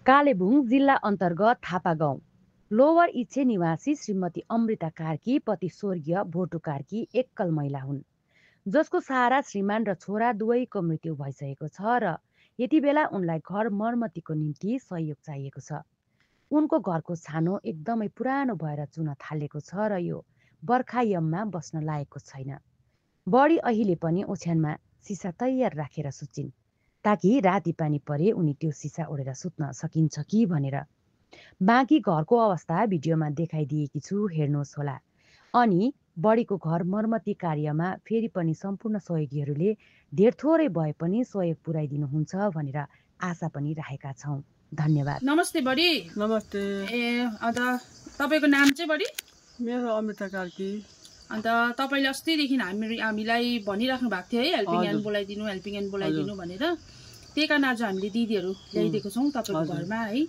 कालेबुङ जिल्ला अन्तर्गत थापा गाउँ लोवर इच्छे निवासी श्रीमती अमृता कार्की पति स्वर्गीय भोटु कार्की एक्कल महिला हुन्, जसको सहारा श्रीमान र छोरा दुवैको मृत्यु भइसकेको छ र यति बेला उनलाई घर मर्मतीको निम्ति सहयोग चाहिएको छ। उनको घरको छानो एकदमै पुरानो भएर चुन थालेको छ र यो बर्खायाममा बस्न लायकको छैन। बढी अहिले पनि ओछ्यानमा सिसा तयार राखेर सुत्छिन्, ताकि राति पानी परे उनी त्यो सिसा ओढेर सुत्न सकिन्छ कि भनेर। बाँकी घरको अवस्था भिडियोमा देखाइदिएकी छु, हेर्नुहोस् होला। अनि बढीको घर मर्मती कार्यमा फेरि पनि सम्पूर्ण सहयोगीहरूले धेर थोरै भए पनि सहयोग पुर्याइदिनुहुन्छ भनेर आशा पनि राखेका छौँ। धन्यवाद। नमस्ते बडी। नमस्ते। अन्त तपाईँको नाम चाहिँ बडी? मेरो अमृता कार्की। अन्त तपाईँले अस्तिदेखि हामीलाई भनिराख्नु भएको थियो है, हेल्पिङ ह्यान्ड बोलाइदिनु भनेर। त्यही कारण आज हामीले दिदीहरू ल्याइदिएको छौँ तपाईँको घरमा है।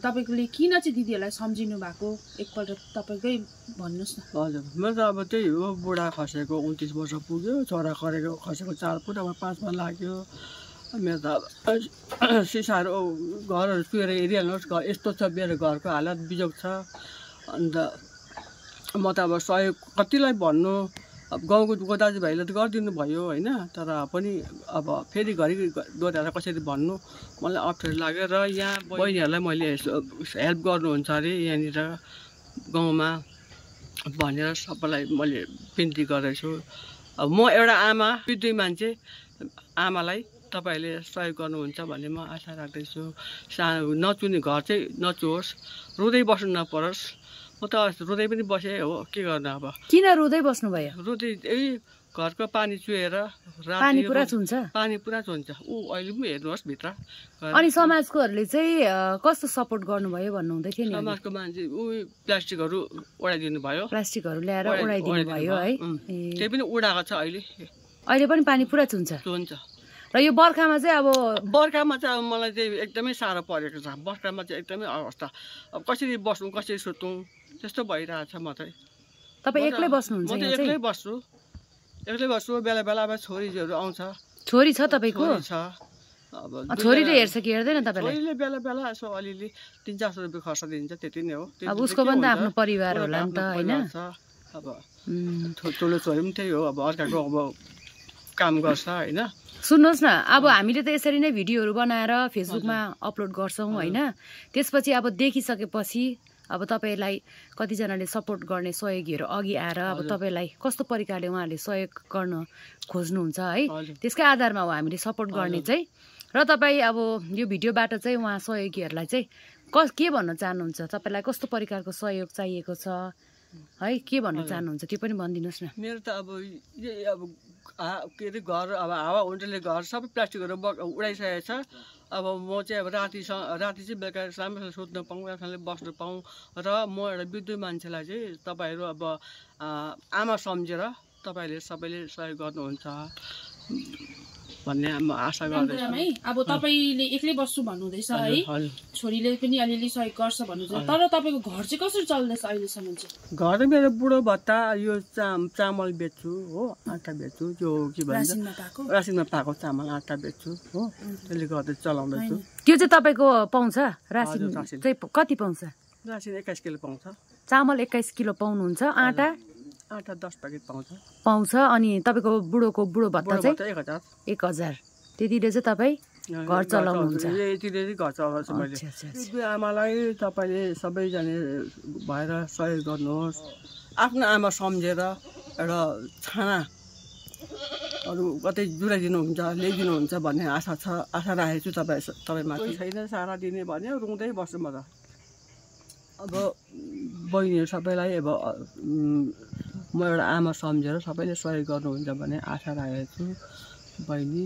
तपाईँले किन चाहिँ दिदीहरूलाई सम्झिनु भएको एकपल्ट तपाईँकै भन्नुहोस् न। हजुर, मेरो त अब त्यही हो, बुढा खसेको 29 वर्ष पुग्यो, छोरा खसेको 4 फुट, अब 5 मा लाग्यो। मेरो त सिसाहरू घरहरू चुहेर हेरिहाल्नुहोस्, यस्तो छ मेरो घरको हालत, बिजोग छ। अन्त म त अब सहयोग कतिलाई भन्नु, अब गाउँको दाजुभाइले त गरिदिनु भयो होइन, तर पनि अब फेरि घरि दोहोऱ्याएर कसरी भन्नु मलाई अप्ठ्यारो लाग्यो। र यहाँ बहिनीहरूलाई मैले हेल्प गर्नुहुन्छ अरे यहाँनिर गाउँमा भनेर सबैलाई मैले बिन्ती गरेछु। अब म एउटा आमा, दुई मान्छे, आमालाई तपाईँहरूले सहयोग गर्नुहुन्छ भन्ने म आशा राख्दैछु। सानो नचुने घर चाहिँ नचुहोस्, रुँदै बस्नु नपरोस्। म त रुँदै पनि बसेँ हो, के गर्नु अब। किन रुँदै बस्नु भयो? रुँदै घरको पानी चुहेर पानी पुरा चुन्छ। पानी पुरा चुन्छ। अहिले पनि हेर्नुहोस् भित्र। अनि समाजकोहरूले चाहिँ कस्तो सपोर्ट गर्नुभयो भन्नुहुँदै थियो नि? समाजको मान्छे प्लास्टिकहरू उडाइदिनु भयो, प्लास्टिकहरू ल्याएर उडाइदिनु भयो है। त्यही पनि उडाएको छ अहिले। अहिले पनि पानी पुरा चुन्छ। र यो बर्खामा चाहिँ बर्खामा चाहिँ अब मलाई चाहिँ एकदमै साह्रो परेको छ। बर्खामा चाहिँ एकदमै अवस्था, अब कसरी बस्नु कसरी सुत्नु त्यस्तो भइरहेछ। म चाहिँ तपाईँ एक्लै बस्नुहुन्छ? म त एक्लै बस्छु। बेला बेला अब छोरीहरू आउँछ। छोरी छ तपाईँको? अब छोरीले हेर्छ कि हेर्दैन तपाईँलाई? छोरीले बेला बेला यसो अलिअलि 300-400 रुपियाँ खर्च दिन्छ, त्यति नै हो। अब उसको पनि त आफ्नो परिवार होला नि त होइन? अब ठुलो छोरी पनि त्यही हो, अब अर्काको अब काम गर्छ होइन। सुन्नुहोस् न, अब हामीले त यसरी नै भिडियोहरू बनाएर फेसबुकमा अपलोड गर्छौँ होइन। त्यसपछि अब देखिसकेपछि अब तपाईँलाई कतिजनाले सपोर्ट गर्ने सहयोगीहरू अघि आएर अब तपाईँलाई कस्तो प्रकारले उहाँहरूले सहयोग गर्न खोज्नुहुन्छ है, त्यसकै आधारमा हो हामीले सपोर्ट गर्ने चाहिँ। र तपाईँ अब यो भिडियोबाट चाहिँ उहाँ सहयोगीहरूलाई चाहिँ के भन्न चाहनुहुन्छ? तपाईँलाई कस्तो प्रकारको सहयोग चाहिएको छ है, के भन्न चाहनुहुन्छ त्यो पनि भनिदिनुहोस् न। मेरो त अब के अरे घर, अब हावा हुन्डले घर सबै प्लास्टिकहरू उडाइसकेको छ। अब म चाहिँ अब राति चाहिँ बेलुका राम्रोसँग सुत्न पाऊँ, राम्रोसँगले बस्नु पाऊँ। र म एउटा वृद्ध मान्छेलाई चाहिँ तपाईँहरू अब आमा सम्झेर तपाईँहरूले सबैले सहयोग गर्नुहुन्छ भन्ने म आशा गर्दैछु। अब तपाईँले एक्लै बस्छु भन्नुहुँदैछ है, छोरीले पनि अलिअलि सहयोग गर्छ भन्नुहुन्छ, तर तपाईँको घर चाहिँ कसरी चल्दैछ अहिलेसम्म चाहिँ? घर त मेरो बुढो भत्ता, यो चामल बेच्छु हो, आँटा बेच्छु, त्यो के भन्छ रासिनमा पाएको चामल आँटा बेच्छु हो, त्यसले गर्दा चलाउँदैछु। त्यो चाहिँ तपाईँको पाउँछ रासिन चाहिँ कति पाउँछ? रासिन 21 किलो पाउँछ। चामल 21 किलो पाउनुहुन्छ, आँटा 10 प्याकेट पाउँछ। अनि तपाईँको बुढो भत्ता चाहिँ 1000। त्यतिले चाहिँ तपाईँ घर चलाउनुहुन्छ? यतिले चाहिँ घर चलाउँछु मैले। आमालाई तपाईँले सबैजना भएर सहयोग गर्नुहोस्। आफ्नो आमा सम्झेर एउटा छानाहरू कतै जुराइदिनुहुन्छ, ल्याइदिनुहुन्छ भन्ने आशा छ, आशा राखेको छु तपाईँमाथि। छैन सारा दिने भने रुँदै बस्छु म त। अब बहिनीहरू सबैलाई अब म एउटा आमा सम्झेर सबैले सहयोग गर्नुहुन्छ भन्ने आशा राखेको छु। बहिनी